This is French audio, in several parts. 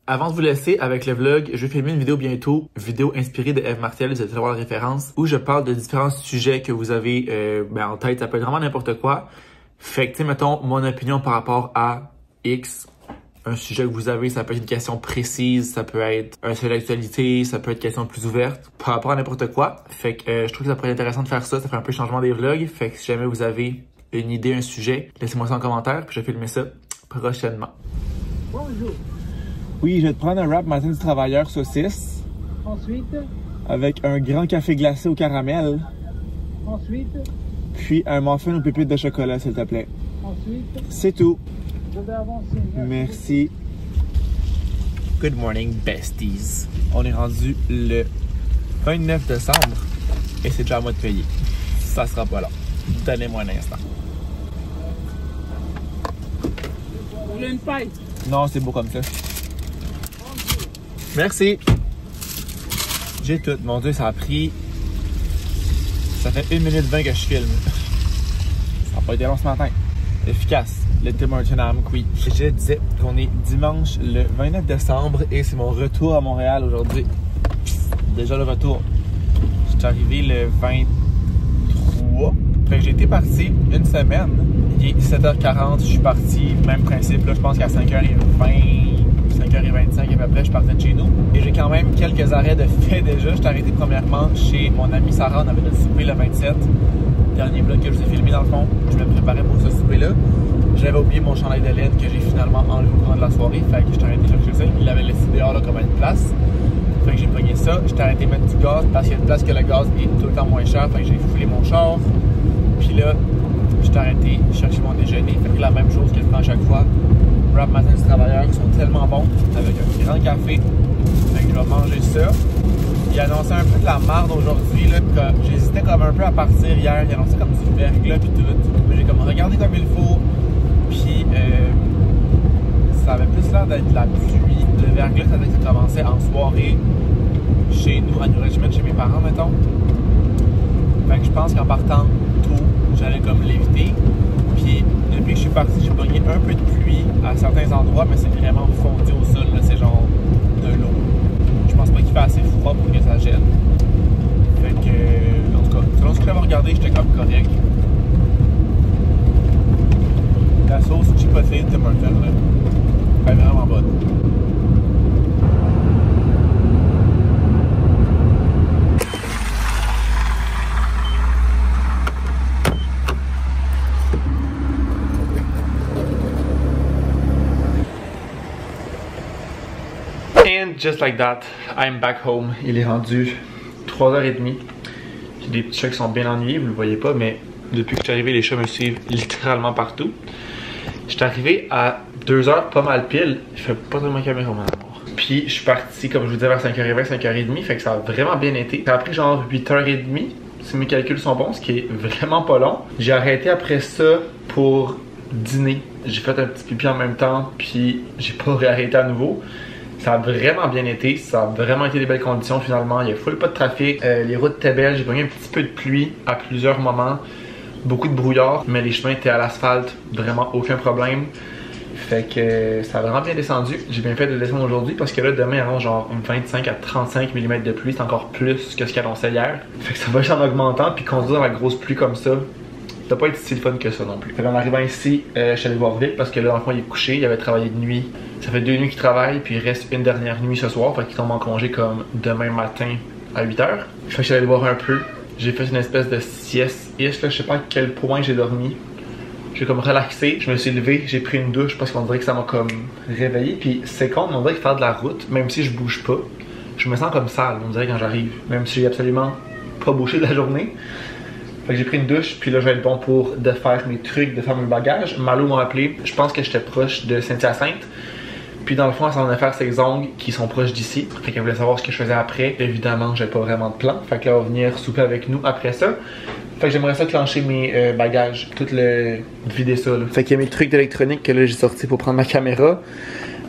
Avant de vous laisser avec le vlog, je vais filmer une vidéo bientôt, vidéo inspirée de Eve Martel, vous allez voir la référence, où je parle de différents sujets que vous avez en tête, ça peut être vraiment n'importe quoi. Fait que, tu sais, mettons, mon opinion par rapport à X, un sujet que vous avez, ça peut être une question précise, ça peut être un sujet d'actualité, ça peut être une question plus ouverte, par rapport à n'importe quoi. Fait que je trouve que ça pourrait être intéressant de faire ça fait un peu le changement des vlogs. Fait que si jamais vous avez une idée, un sujet, laissez-moi ça en commentaire, puis je vais filmer ça prochainement. Bonjour. Oui, je vais te prendre un wrap matin du travailleur saucisse. Ensuite. Avec un grand café glacé au caramel. Ensuite. Puis un muffin aux pépites de chocolat, s'il te plaît. Ensuite. C'est tout. Je vais avancer. Merci. Good morning, besties. On est rendu le 29 décembre et c'est déjà à moi de payer. Ça sera pas là. Donnez-moi un instant. Vous voulez une paille? Non, c'est beau comme ça. Merci. J'ai tout. Mon Dieu, ça a pris... Ça fait 1 minute 20 que je filme. Ça n'a pas été long ce matin. Efficace. Le Tim Hortons à Amqui. Je disais qu'on est dimanche le 29 décembre et c'est mon retour à Montréal aujourd'hui. Déjà le retour. Je suis arrivé le 23. Fait que j'ai été parti une semaine. Il est 7h40, je suis parti. Même principe, là, je pense qu'à 5h20... 5h25 à peu près, je partais de chez nous. Et j'ai quand même quelques arrêts de fait déjà. Je suis arrêté premièrement chez mon amie Sarah. On avait notre souper le 27. Dernier vlog que je vous ai filmé dans le fond. Je me préparais pour ce souper-là. J'avais oublié mon chandail de laine que j'ai finalement enlevé au courant de la soirée. Fait que j'étais arrêté chercher ça. Il l'avait laissé dehors là comme à une place. Fait que j'ai pogné ça. J'étais arrêté mettre du gaz parce qu'il y a une place que le gaz est tout le temps moins cher. Fait que j'ai foulé mon char. Puis là, j'étais arrêté chercher mon déjeuner. Fait que la même chose que je prends à chaque fois. Wrap matin du travailleur qui sont tellement bons avec un grand café. Fait que je vais manger ça. Il annonçait un peu de la marde aujourd'hui. J'hésitais comme un peu à partir hier. Il annonçait comme du verglas puis tout. J'ai comme regardé comme il faut. Puis ça avait plus l'air d'être de la pluie. Le verglas, ça avait commencé en soirée chez nous, à New Richmond, chez mes parents, mettons. Fait que je pense qu'en partant tôt, j'allais comme l'éviter. Puis depuis que je suis parti, j'ai pogné un peu de pluie à certains endroits, mais c'est vraiment fondu au sol, c'est genre de l'eau. Je pense pas qu'il fait assez froid pour que ça gêne. Fait que, en tout cas, selon ce que j'avais regardé, j'étais comme correct. La sauce chipotle de Tim Hortons, là, elle est vraiment bonne. And just like that, I'm back home. Il est rendu 3h30. J'ai des petits chats qui sont bien ennuyés, vous le voyez pas, mais depuis que je suis arrivé, les chats me suivent littéralement partout. Je suis arrivé à 2h pas mal pile. Je fais pas trop ma caméra maintenant. Puis je suis parti, comme je vous disais, vers 5h20, 5h30, fait que ça a vraiment bien été. Ça a pris genre 8h30, si mes calculs sont bons, ce qui est vraiment pas long. J'ai arrêté après ça pour dîner. J'ai fait un petit pipi en même temps, puis j'ai pas réarrêté à nouveau. Ça a vraiment bien été, ça a vraiment été des belles conditions finalement. Il y a full pas de trafic, les routes étaient belles, j'ai pogné un petit peu de pluie à plusieurs moments, beaucoup de brouillard, mais les chemins étaient à l'asphalte, vraiment aucun problème. Fait que ça a vraiment bien descendu. J'ai bien fait de le descendre aujourd'hui parce que là demain il annonce genre 25 à 35 mm de pluie, c'est encore plus que ce qu'il annonçait hier. Fait que ça va juste en augmentant, puis conduire dans la grosse pluie comme ça, ça doit pas être si fun que ça non plus. Fait qu'en arrivant ici, je suis allé voir Vic parce que là, dans le fond, il est couché, il avait travaillé de nuit. Ça fait 2 nuits qu'il travaille, puis il reste une dernière nuit ce soir, fait qu'il tombe en congé comme demain matin à 8h. Fait que je suis allé le voir un peu. J'ai fait une espèce de sieste-ish, là, je sais pas à quel point j'ai dormi. J'ai comme relaxé, je me suis levé, j'ai pris une douche parce qu'on dirait que ça m'a comme réveillé. Puis c'est con, on dirait que faire de la route, même si je bouge pas, je me sens comme sale, on dirait quand j'arrive, même si j'ai absolument pas bougé de la journée. Fait que j'ai pris une douche, puis là je vais être bon pour défaire mes trucs, défaire mes bagages. Malo m'a appelé, je pense que j'étais proche de Saint-Hyacinthe. Puis dans le fond, elle s'en allait faire ses ongles qui sont proches d'ici. Fait qu'elle voulait savoir ce que je faisais après. Évidemment, j'avais pas vraiment de plan. Fait que là, elle va venir souper avec nous après ça. Fait que j'aimerais ça clencher mes bagages, tout le vider ça là. Fait qu'il y a mes trucs d'électronique que là j'ai sorti pour prendre ma caméra,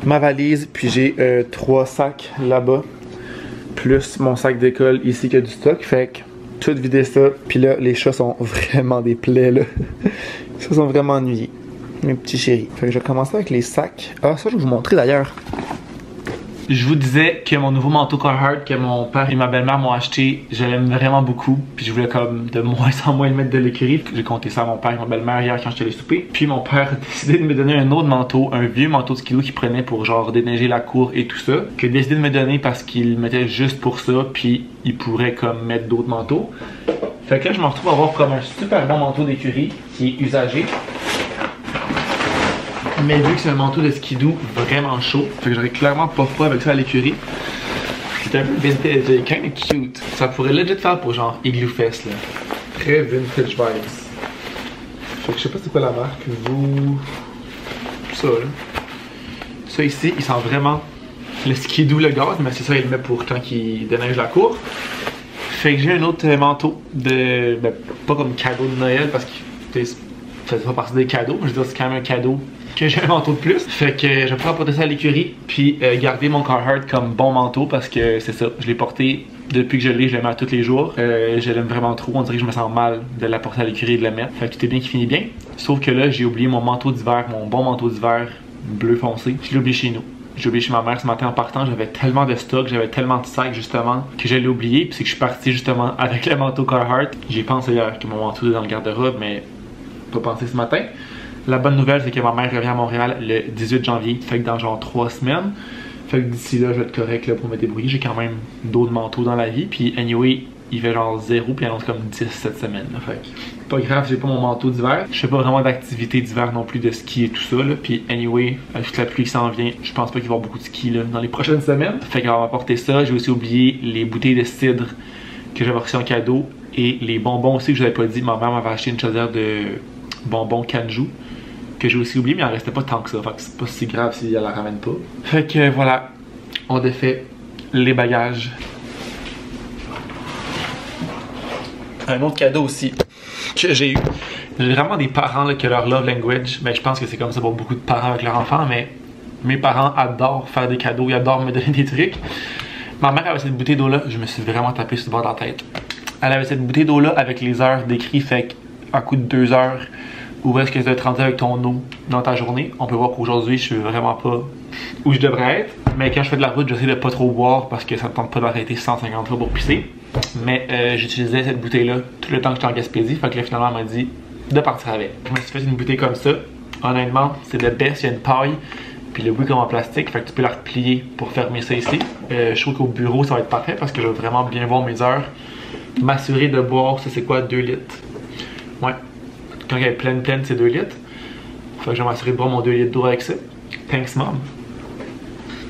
ma valise, puis j'ai 3 sacs là-bas, plus mon sac d'école ici qui a du stock. Fait que tout vider ça, puis là les chats sont vraiment des plaies là. Ils se sont vraiment ennuyés, mes petits chéris. Fait que je vais commencer avec les sacs. Ah ça je vais vous montrer d'ailleurs. Je vous disais que mon nouveau manteau Carhartt que mon père et ma belle-mère m'ont acheté, je l'aime vraiment beaucoup. Puis je voulais comme de moins en moins le mettre de l'écurie. J'ai compté ça à mon père et ma belle-mère hier quand j'étais allé souper. Puis mon père a décidé de me donner un autre manteau, un vieux manteau de skidoo qu'il prenait pour genre déneiger la cour et tout ça. Qu'il a décidé de me donner parce qu'il le mettait juste pour ça. Puis il pourrait comme mettre d'autres manteaux. Fait que là je me retrouve à avoir comme un super bon manteau d'écurie qui est usagé. Mais vu que c'est un manteau de skidoo vraiment chaud, fait que j'aurais clairement pas froid avec ça à l'écurie. C'est un peu vintage, kind of cute. Ça pourrait legit faire pour genre Igloo Fest là. Très vintage vibes. Fait que je sais pas c'est quoi la marque, vous... Ça là. Ça ici, il sent vraiment le skidoo, le gaz, mais c'est ça il le met pour quand il déneige la cour. Fait que j'ai un autre manteau de... Ben, pas comme cadeau de Noël parce que ça fait pas partie des cadeaux, mais je veux dire c'est quand même un cadeau que j'ai un manteau de plus. Fait que je vais pouvoir porter ça à l'écurie puis garder mon Carhartt comme bon manteau parce que c'est ça, je l'ai porté depuis que je l'ai, je le mets à tous les jours. Je l'aime vraiment trop, on dirait que je me sens mal de la porter à l'écurie et de la mettre. Fait que tout est bien qui finit bien. Sauf que là, j'ai oublié mon manteau d'hiver, mon bon manteau d'hiver bleu foncé. Je l'ai oublié chez nous. J'ai oublié chez ma mère ce matin en partant, j'avais tellement de stock, j'avais tellement de sacs justement que je l'ai oublié. Puis c'est que je suis parti justement avec le manteau Carhartt. J'ai pensé hier que mon manteau est dans le garde-robe, mais pas pensé ce matin. La bonne nouvelle, c'est que ma mère revient à Montréal le 18 janvier, fait que dans genre 3 semaines. Fait que d'ici là, je vais être correct là, pour me débrouiller. J'ai quand même d'autres manteaux dans la vie. Puis anyway, il fait genre 0 puis il annonce comme 10 cette semaine. Là. Fait que pas grave, j'ai pas mon manteau d'hiver. Je fais pas vraiment d'activité d'hiver non plus, de ski et tout ça. Là. Puis anyway, avec la pluie qui s'en vient, je pense pas qu'il va y avoir beaucoup de ski là, dans les prochaines semaines. Fait qu'on va m'apporter ça. J'ai aussi oublié les bouteilles de cidre que j'avais reçues en cadeau. Et les bonbons aussi que je vous avais pas dit. Ma mère m'avait acheté une chaudière de bonbons Kanju que j'ai aussi oublié, mais il en restait pas tant que ça. Fait que c'est pas si grave si elle la ramène pas. Fait que voilà, on défait les bagages. Un autre cadeau aussi que j'ai eu. J'ai vraiment des parents là, que leur love language, mais je pense que c'est comme ça pour beaucoup de parents avec leurs enfants, mais mes parents adorent faire des cadeaux, ils adorent me donner des trucs. Ma mère avait cette bouteille d'eau là, je me suis vraiment tapé sur le bord de la tête. Elle avait cette bouteille d'eau là avec les heures d'écrit, fait qu'à coup de 2 heures, où est-ce que tu dois te rendre avec ton eau dans ta journée. On peut voir qu'aujourd'hui, je suis vraiment pas où je devrais être. Mais quand je fais de la route, j'essaie de pas trop boire parce que ça me tente pas d'arrêter 150 fois pour pisser. Mais j'utilisais cette bouteille-là tout le temps que j'étais en Gaspésie. Fait que là, finalement, elle m'a dit de partir avec. Je me suis fait une bouteille comme ça. Honnêtement, c'est le best. Il y a une paille. Puis le bout comme en plastique. Fait que tu peux la replier pour fermer ça ici. Je trouve qu'au bureau, ça va être parfait parce que je vais vraiment bien voir mes heures. M'assurer de boire, ça c'est quoi, 2 litres. Ouais. Quand elle est pleine, c'est 2 litres. Fait que je vais m'assurer de boire mon 2 litres d'eau avec ça. Thanks, mom.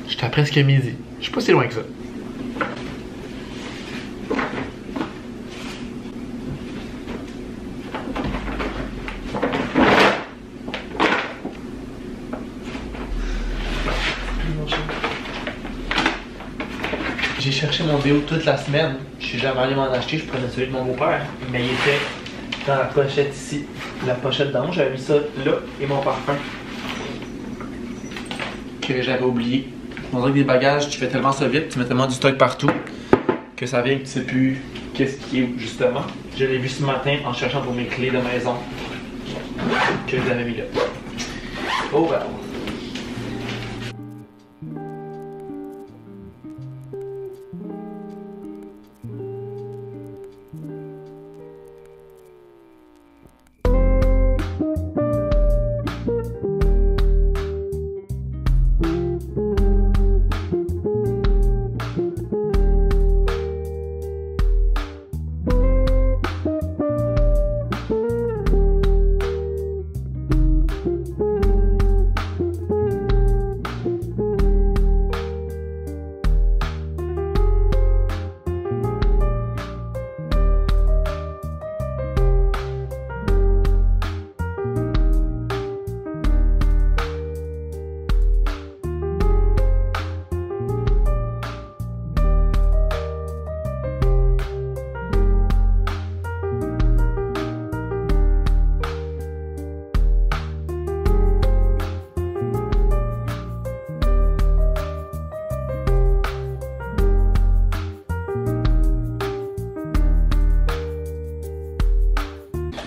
J'étais à presque midi. Je suis pas si loin que ça. J'ai cherché mon déo toute la semaine. Je suis jamais allé m'en acheter. Je prenais celui de mon beau-père. Mais il était dans la pochette ici. La pochette d'ange, j'avais mis ça là et mon parfum que j'avais oublié. On dirait que des bagages, tu fais tellement ça vite, tu mets tellement du stock partout que ça vient que tu sais plus qu'est-ce qui est où justement. Je l'ai vu ce matin en cherchant pour mes clés de maison que je les avais mis là. Oh well.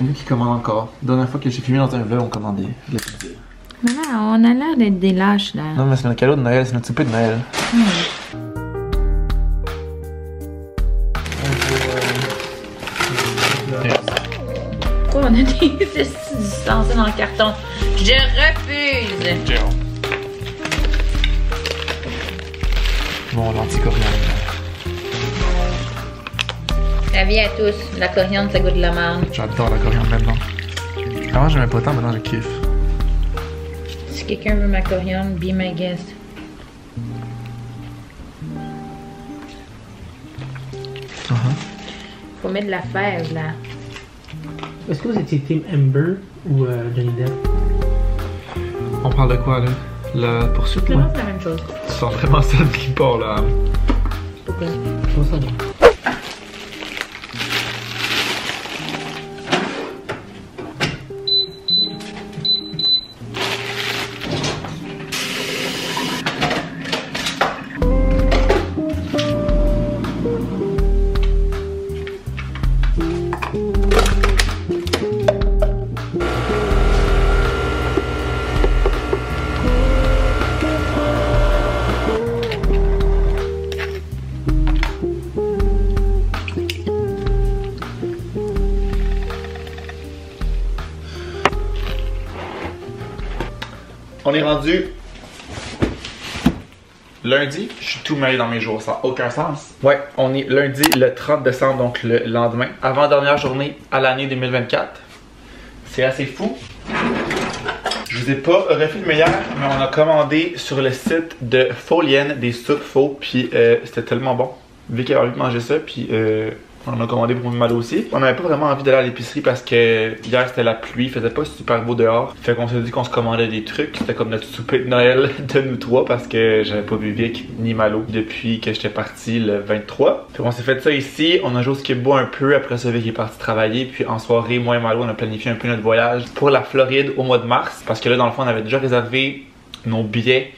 Lui qui commande encore. Dernière fois que j'ai filmé dans un vlog, on commandait de la pizza. Mais là, on a l'air d'être des lâches, là. Non, mais c'est notre cadeau de Noël, c'est notre souper de Noël. Pourquoi on a des distances dans le carton? Je refuse! Bon, l'anti-coriandre. Avis à tous, la coriandre, ça goûte de la merde. J'adore la coriandre maintenant. Avant, j'aimais pas tant, maintenant, je kiffe. Si quelqu'un veut ma coriandre, be my guest. Faut mettre de la fève, là. Est-ce que vous étiez Team Amber ou Johnny Depp? On parle de quoi, là? La poursuite, C'est là? vraiment la même chose. Tu sens vraiment ça de qui part, là. Pourquoi? Je trouve ça bon. On est rendu lundi. Je suis tout mêlé dans mes jours, ça n'a aucun sens. Ouais, on est lundi le 30 décembre, donc le lendemain. Avant-dernière journée à l'année 2024. C'est assez fou. Je vous ai pas refait le meilleur, mais on a commandé sur le site de Folienne des soupes faux, puis c'était tellement bon. Vic avait envie de manger ça, puis on a commandé pour Malo aussi. On n'avait pas vraiment envie d'aller à l'épicerie parce que hier c'était la pluie, il faisait pas super beau dehors. Fait qu'on s'est dit qu'on se commandait des trucs. C'était comme notre souper de Noël de nous trois parce que j'avais pas vu Vic ni Malo depuis que j'étais parti le 23. Fait qu'on s'est fait ça ici. On a joué au skip-bo un peu. Après ça, Vic est parti travailler. Puis en soirée, moi et Malo, on a planifié un peu notre voyage pour la Floride au mois de mars. Parce que là, dans le fond, on avait déjà réservé nos billets,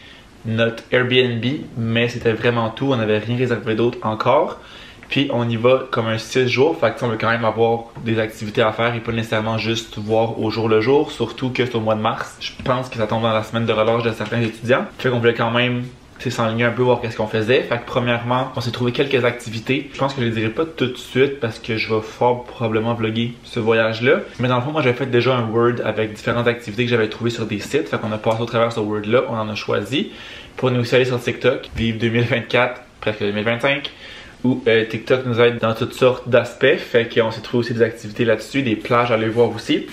notre Airbnb, mais c'était vraiment tout. On n'avait rien réservé d'autre encore. Puis on y va comme un 6 jours, fait que on veut quand même avoir des activités à faire et pas nécessairement juste voir au jour le jour, surtout que c'est au mois de mars. Je pense que ça tombe dans la semaine de relâche de certains étudiants. Fait qu'on voulait quand même s'enligner un peu, voir qu'est-ce qu'on faisait. Fait que premièrement, on s'est trouvé quelques activités. Je pense que je les dirai pas tout de suite parce que je vais fort probablement vlogger ce voyage-là. Mais dans le fond, moi j'avais fait déjà un Word avec différentes activités que j'avais trouvées sur des sites. Fait qu'on a passé au travers ce Word-là, on en a choisi. Pour nous aussi aller sur TikTok, vivre 2024, presque 2025. Où TikTok nous aide dans toutes sortes d'aspects. Fait qu'on s'est trouvé aussi des activités là-dessus, des plages à aller voir aussi.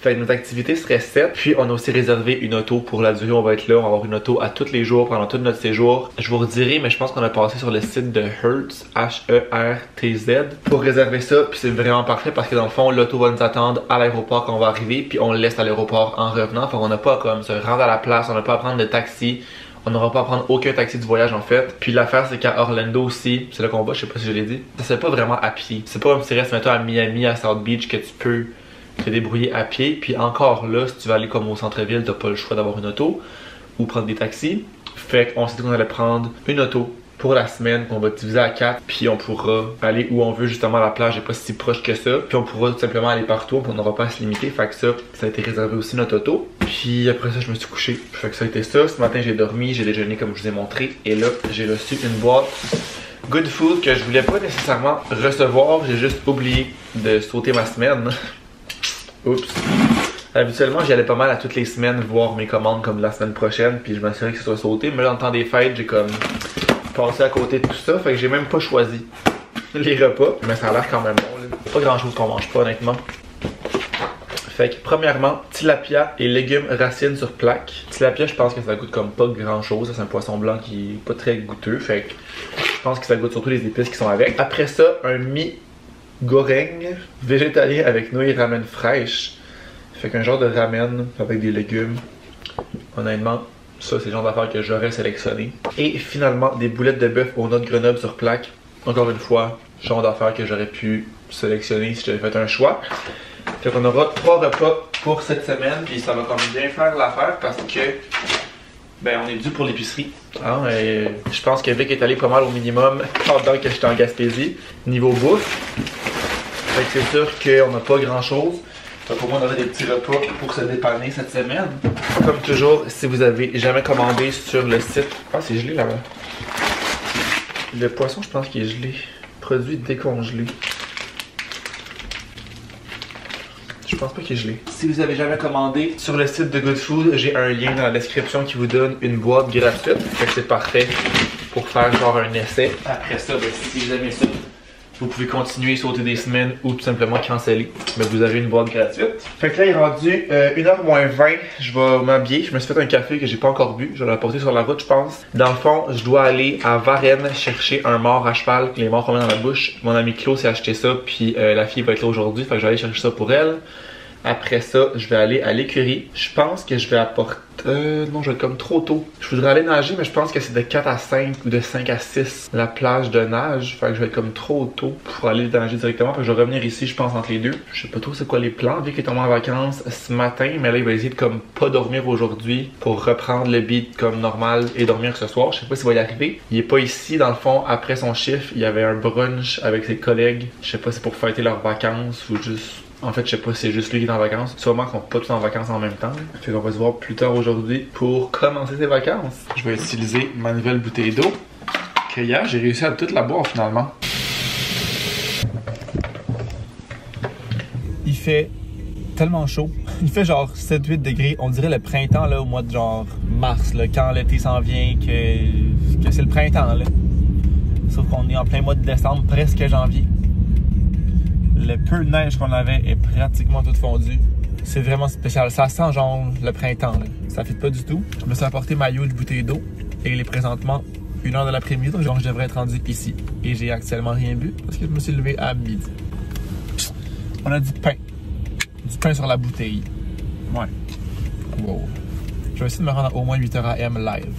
Fait que notre activité serait 7. Puis on a aussi réservé une auto pour la durée où on va être là. On va avoir une auto à tous les jours pendant tout notre séjour. Je vous redirai, mais je pense qu'on a passé sur le site de Hertz, H-E-R-T-Z, pour réserver ça. Puis c'est vraiment parfait parce que dans le fond, l'auto va nous attendre à l'aéroport quand on va arriver. Puis on le laisse à l'aéroport en revenant. Fait qu'on n'a pas à comme se rendre à la place, on n'a pas à prendre de taxi. On n'aura pas à prendre aucun taxi du voyage en fait. Puis l'affaire c'est qu'à Orlando aussi, c'est là qu'on va, je sais pas si je l'ai dit, ça c'est pas vraiment à pied. C'est pas comme si tu restes mettons à Miami, à South Beach que tu peux te débrouiller à pied. Puis encore là, si tu vas aller comme au centre-ville, t'as pas le choix d'avoir une auto ou prendre des taxis. Fait qu'on s'est dit qu'on allait prendre une auto pour la semaine qu'on va diviser à 4, puis on pourra aller où on veut, justement la plage n'est pas si proche que ça, puis on pourra tout simplement aller partout, on n'aura pas à se limiter. Fait que ça a été réservé aussi notre auto. Puis après ça je me suis couché, fait que ça a été ça. Ce matin j'ai dormi, j'ai déjeuné comme je vous ai montré, et là j'ai reçu une boîte Good Food que je voulais pas nécessairement recevoir, j'ai juste oublié de sauter ma semaine. Oups. Habituellement, j'y allais pas mal à toutes les semaines voir mes commandes comme la semaine prochaine, puis je m'assurais que ça soit sauté. Mais là, dans le temps des fêtes, j'ai comme passé à côté de tout ça, fait que j'ai même pas choisi les repas. Mais ça a l'air quand même bon, là. Pas grand chose qu'on mange pas, honnêtement. Fait que premièrement, tilapia et légumes racines sur plaque. Tilapia, je pense que ça goûte comme pas grand chose. C'est un poisson blanc qui est pas très goûteux. Fait que je pense que ça goûte surtout les épices qui sont avec. Après ça, un mi-goreng végétalien avec nouilles et ramen fraîche. Fait qu'un genre de ramen avec des légumes. Honnêtement, ça c'est le genre d'affaires que j'aurais sélectionné. Et finalement, des boulettes de bœuf aux noix de Grenoble sur plaque. Encore une fois, genre d'affaires que j'aurais pu sélectionner si j'avais fait un choix. Fait qu'on aura 3 repas pour cette semaine, puis ça va quand même bien faire l'affaire parce que ben on est dû pour l'épicerie. Hein, je pense que Vic est allé pas mal au minimum pendant que j'étais en Gaspésie, niveau bouffe. Fait que c'est sûr qu'on n'a pas grand chose. Donc pour moi, on aurait des petits repas pour se dépanner cette semaine. Comme toujours, si vous avez jamais commandé sur le site... Ah, c'est gelé là-bas. Le poisson, je pense qu'il est gelé. Produit décongelé. Je pense pas qu'il est gelé. Si vous avez jamais commandé sur le site de Good Food, j'ai un lien dans la description qui vous donne une boîte gratuite. Fait que c'est parfait pour faire genre un essai. Après ça, ben, si vous aimez ça, vous pouvez continuer, sauter des semaines ou tout simplement canceller. Mais vous avez une boîte gratuite. Fait que là, il est rendu 1h moins 20. Je vais m'habiller. Je me suis fait un café que j'ai pas encore bu. Je vais l'apporter sur la route, je pense. Dans le fond, je dois aller à Varennes chercher un mort à cheval. Les morts qu'on met dans la bouche. Mon ami Claude s'est acheté ça. Puis la fille va être là aujourd'hui. Fait que je vais aller chercher ça pour elle. Après ça, je vais aller à l'écurie. Je pense que je vais apporter... non, je vais être comme trop tôt. Je voudrais aller nager, mais je pense que c'est de 4 à 5 ou de 5 à 6 la plage de nage. Fait que je vais être comme trop tôt pour aller nager directement. Fait que je vais revenir ici, je pense, entre les deux. Je sais pas trop c'est quoi les plans, vu qu'il est tombé en vacances ce matin. Mais là, il va essayer de comme pas dormir aujourd'hui pour reprendre le beat comme normal et dormir ce soir. Je sais pas s'il va y arriver. Il est pas ici, dans le fond, après son chiffre. Il y avait un brunch avec ses collègues. Je sais pas si c'est pour fêter leurs vacances ou juste... En fait, je sais pas si c'est juste lui qui est en vacances. Sûrement qu'ils sont pas tous en vacances en même temps. Fait qu'on va se voir plus tard aujourd'hui pour commencer ses vacances. Je vais utiliser ma nouvelle bouteille d'eau. Que hier, j'ai réussi à toute la boire finalement. Il fait tellement chaud. Il fait genre 7-8 degrés. On dirait le printemps là, au mois de genre mars, là, quand l'été s'en vient, que c'est le printemps là. Sauf qu'on est en plein mois de décembre, presque janvier. Le peu de neige qu'on avait est pratiquement tout fondu. C'est vraiment spécial. Ça sent genre le printemps. Là. Ça fait pas du tout. Je me suis apporté ma huge bouteille d'eau et il est présentement 1h de l'après-midi. Donc je devrais être rendu ici. Et j'ai actuellement rien bu parce que je me suis levé à midi. On a du pain. Du pain sur la bouteille. Ouais. Wow. Je vais essayer de me rendre à au moins 8h AM live.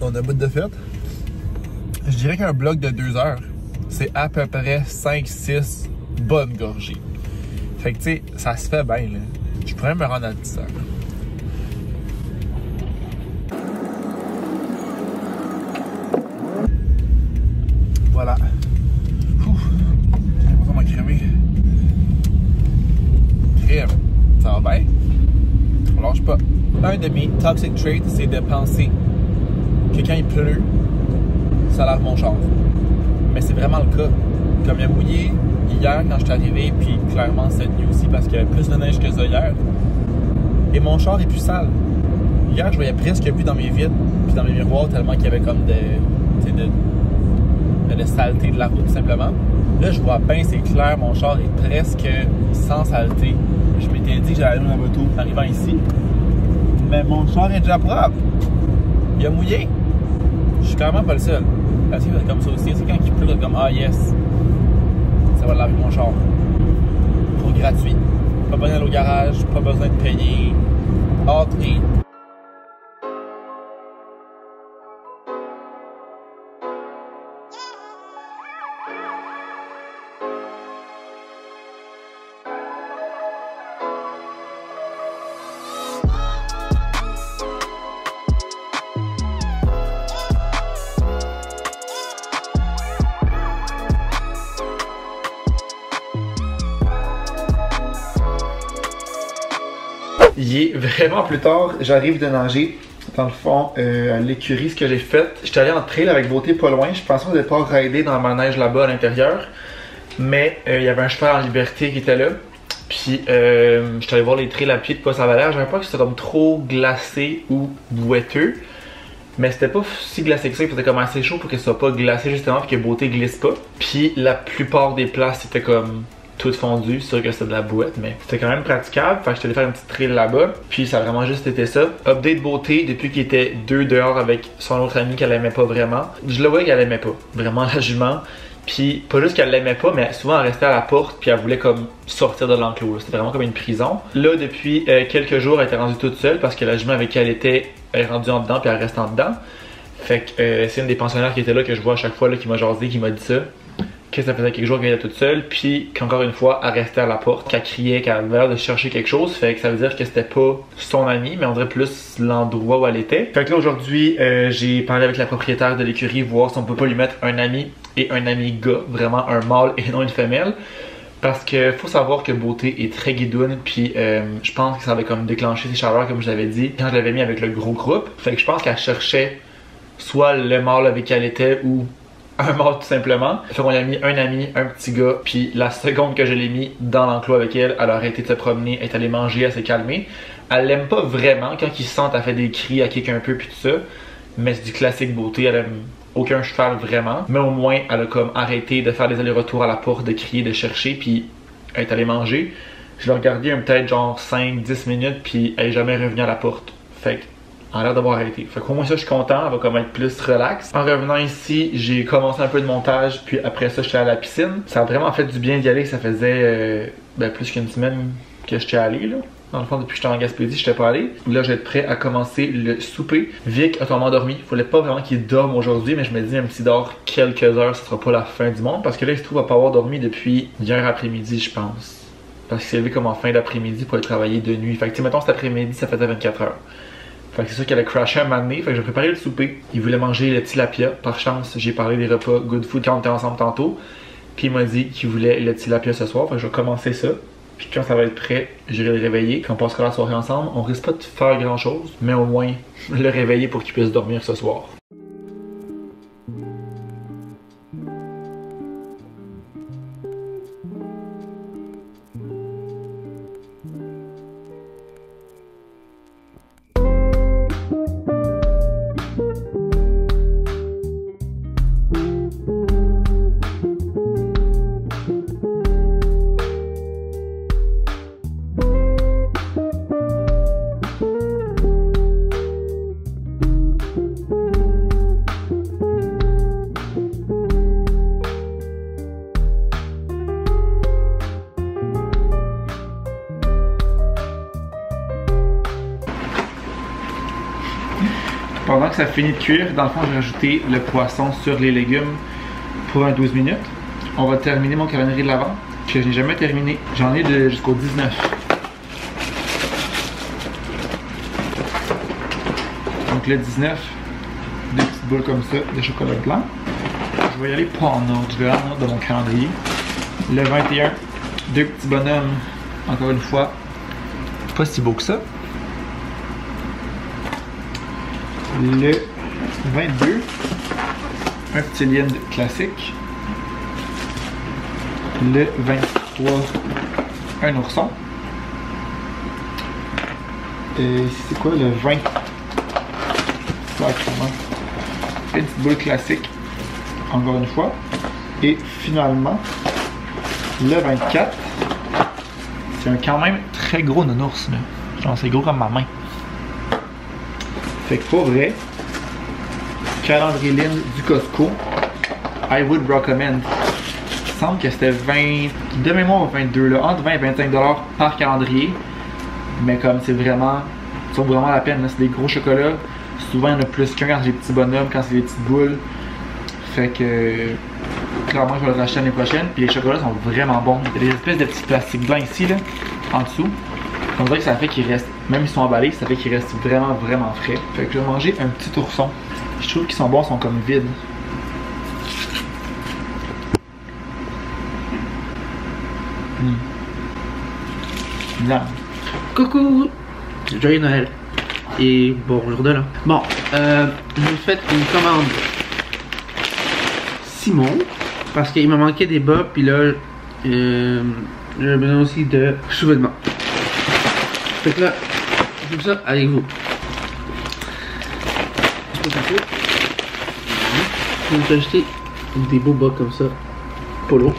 On a un bout de fête. Je dirais qu'un bloc de 2 heures, c'est à peu près 5-6 bonnes gorgées. Fait que tu sais, ça se fait bien là. Je pourrais me rendre à 10 heures. Voilà. J'ai l'impression de m'encrémer. Crème. Ça va bien? On lâche pas. Un de mes toxic traits, c'est de penser que quand il pleut, ça lave mon char. Mais c'est vraiment le cas. Comme il a mouillé hier quand je suis arrivé, puis clairement cette nuit aussi parce qu'il y avait plus de neige que ça hier. Et mon char est plus sale. Hier, je voyais presque plus dans mes vitres, puis dans mes miroirs, tellement qu'il y avait comme de saleté de la route, tout simplement. Là, je vois bien, c'est clair, mon char est presque sans saleté. Je m'étais dit que j'allais allumer ma moto en arrivant ici. Mais mon char est déjà propre. Il a mouillé. Je suis clairement pas le seul. Parce que c'est comme ça aussi. C'est quand il pleut, comme ah yes, ça va laver mon char. Pour gratuit. Pas besoin d'aller au garage, pas besoin de payer. Entrer. Il est vraiment plus tard, j'arrive de nager. Dans le fond, à l'écurie, ce que j'ai fait, j'étais allé en trail avec Beauté pas loin. Je pensais au départ rider dans le manège là-bas à l'intérieur. Mais il y avait un cheval en liberté qui était là. Puis j'étais allé voir les trails à pied de quoi ça valait. J'avais pas que c'était comme trop glacé ou boiteux. Mais c'était pas si glacé que ça, il faisait comme assez chaud pour que ce soit pas glacé justement, puis que Beauté glisse pas. Puis la plupart des places c'était comme tout fondu, c'est sûr que c'était de la bouette, mais c'était quand même praticable. Fait que j'étais allé faire une petite trail là-bas, puis ça a vraiment juste été ça. Update Beauté, depuis qu'il était 2 dehors avec son autre ami qu'elle aimait pas vraiment. Je le voyais qu'elle aimait pas, vraiment la jument. Puis pas juste qu'elle l'aimait pas, mais souvent elle restait à la porte, puis elle voulait comme sortir de l'enclos. C'était vraiment comme une prison. Là, depuis quelques jours, elle était rendue toute seule parce que la jument avec qui elle était, elle est rendue en dedans, puis elle reste en dedans. Fait que c'est une des pensionnaires qui était là que je vois à chaque fois là, qui m'a jasé, qui m'a dit ça. que ça faisait quelques jours qu'elle était toute seule, puis qu'encore une fois, elle restait à la porte, qu'elle criait, qu'elle avait l'air de chercher quelque chose, fait que ça veut dire que c'était pas son amie, mais on dirait plus l'endroit où elle était. Fait que là aujourd'hui, j'ai parlé avec la propriétaire de l'écurie, voir si on peut pas lui mettre un ami et un ami gars, vraiment un mâle et non une femelle. Parce que faut savoir que Beauté est très guidoune, puis je pense que ça avait comme déclenché ses chaleurs comme je l'avais dit quand je l'avais mis avec le gros groupe. Fait que je pense qu'elle cherchait soit le mâle avec qui elle était ou un mâle tout simplement. Fait qu'on a mis un ami, un petit gars, puis la seconde que je l'ai mis dans l'enclos avec elle, elle a arrêté de se promener, elle est allée manger, elle s'est calmée. Elle l'aime pas vraiment, quand il se sent, elle fait des cris, elle kick un peu puis tout ça. Mais c'est du classique Beauté, elle aime aucun cheval vraiment. Mais au moins, elle a comme arrêté de faire des allers-retours à la porte, de crier, de chercher, puis elle est allée manger. Je l'ai regardé peut-être genre 5-10 minutes, puis elle est jamais revenue à la porte. Fait que elle a l'air d'avoir arrêté. Fait qu'au moins ça, je suis content. Elle va comme être plus relax. En revenant ici, j'ai commencé un peu de montage. Puis après ça, j'étais à la piscine. Ça a vraiment fait du bien d'y aller. Ça faisait plus qu'une semaine que j'étais allé là. Dans le fond, depuis que j'étais en Gaspésie, j'étais pas allé. Là, je vais être prêt à commencer le souper. Vic a totalement dormi. Il fallait pas vraiment qu'il dorme aujourd'hui, mais je me dis, même s'il dort quelques heures, ce sera pas la fin du monde. Parce que là, il se trouve à pas avoir dormi depuis hier après-midi, je pense. Parce qu'il s'est levé comme en fin d'après-midi pour aller travailler de nuit. Fait que, mettons, cet après-midi, ça faisait 24 heures. Fait que c'est sûr qu'elle a crashé un moment donné. Fait que j'ai préparé le souper. Il voulait manger le tilapia. Par chance, j'ai parlé des repas Good Food quand on était ensemble tantôt. Puis il m'a dit qu'il voulait le tilapia ce soir. Fait que je vais commencer ça. Puis quand ça va être prêt, j'irai le réveiller. Puis on passera la soirée ensemble. On risque pas de faire grand chose, mais au moins le réveiller pour qu'il puisse dormir ce soir. Pendant que ça finit de cuire, dans le fond, je vais rajouter le poisson sur les légumes pour un 12 minutes. On va terminer mon calendrier de l'Avent, que je n'ai jamais terminé. J'en ai jusqu'au 19. Donc le 19, des petites boules comme ça de chocolat blanc. Je vais y aller pas en ordre, je vais en ordre de mon calendrier. Le 21, deux petits bonhommes, encore une fois, pas si beau que ça. Le 22, un petit liend classique. Le 23, un ourson. Et c'est quoi le 20? Exactement. Une petite boule classique, encore une fois. Et finalement, le 24, c'est quand même très gros nounours. Genre c'est gros comme ma main. Fait que pour vrai, calendrier ligne du Costco, I would recommend. Il semble que c'était 20, de mémoire 22 là, entre 20 et 25 $ par calendrier. Mais comme c'est vraiment, ça vaut vraiment la peine, c'est des gros chocolats. Souvent il y en a plus qu'un quand c'est des petits bonhommes, quand c'est des petites boules. Fait que clairement je vais le racheter l'année prochaine. Puis les chocolats sont vraiment bons. Il y a des espèces de petits plastiques blancs ici là, en dessous. On dirait que ça fait qu'ils restent, même s'ils sont emballés, ça fait qu'ils restent vraiment frais. Fait que je vais manger un petit ourson. Je trouve qu'ils sont bons, ils sont comme vides. Bien. Coucou! Joyeux Noël! Et bonjour de là. Bon, je vous fais une commande Simon, parce qu'il me manquait des bas, puis là, j'ai besoin aussi de sous-vêtements. Fait que là, je fais ça avec vous. Je vais vous acheter des beaux bas comme ça, polo.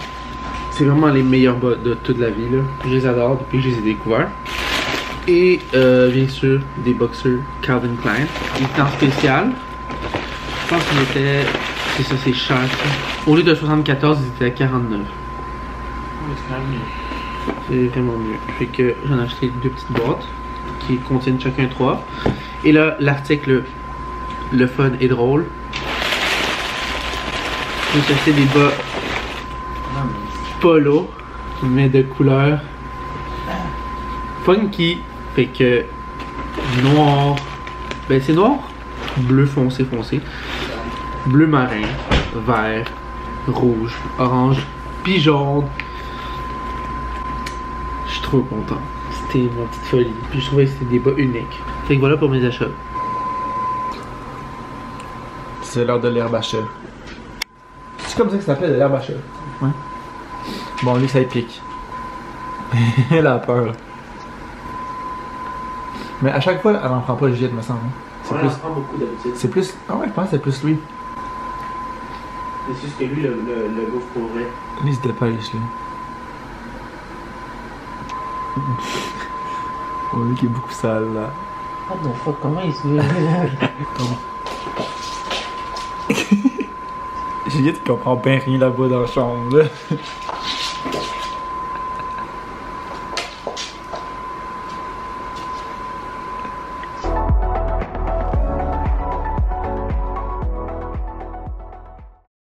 C'est vraiment les meilleurs bas de toute la vie là. Je les adore depuis que je les ai découverts. Et bien sûr, des boxers Calvin Klein. Ils étaient en spécial. Je pense qu'ils étaient... C'est ça, c'est cher ça. Au lieu de 74, ils étaient à 49. C'est quand même mieux. C'est vraiment mieux. Fait que j'en ai acheté deux petites boîtes qui contiennent chacun 3. Et là, l'article le fun et drôle. J'ai acheté des bas polo, mais de couleur funky. Fait que noir, ben c'est noir, bleu foncé, bleu marin, vert, rouge, orange, puis jaune. Je suis trop content. C'était ma petite folie. Puis je trouvais que c'était des bas uniques. Fait que voilà pour mes achats. C'est l'heure de l'herbe à chat. C'est comme ça que ça s'appelle, de l'herbe à chat. Ouais. Bon, lui, ça y pique. Elle a peur. Mais à chaque fois, elle en prend pas le jet, me semble. C'est On plus. en prend beaucoup d'habitude. C'est plus. Ah ouais, je pense que c'est plus lui. C'est juste que lui, le gouffre pour vrai. Lui, il se dépêche, là. Oh, lui qui est beaucoup sale, là. What the fuck, comment il se veut? Juliette comprend bien rien là-bas dans la chambre, là.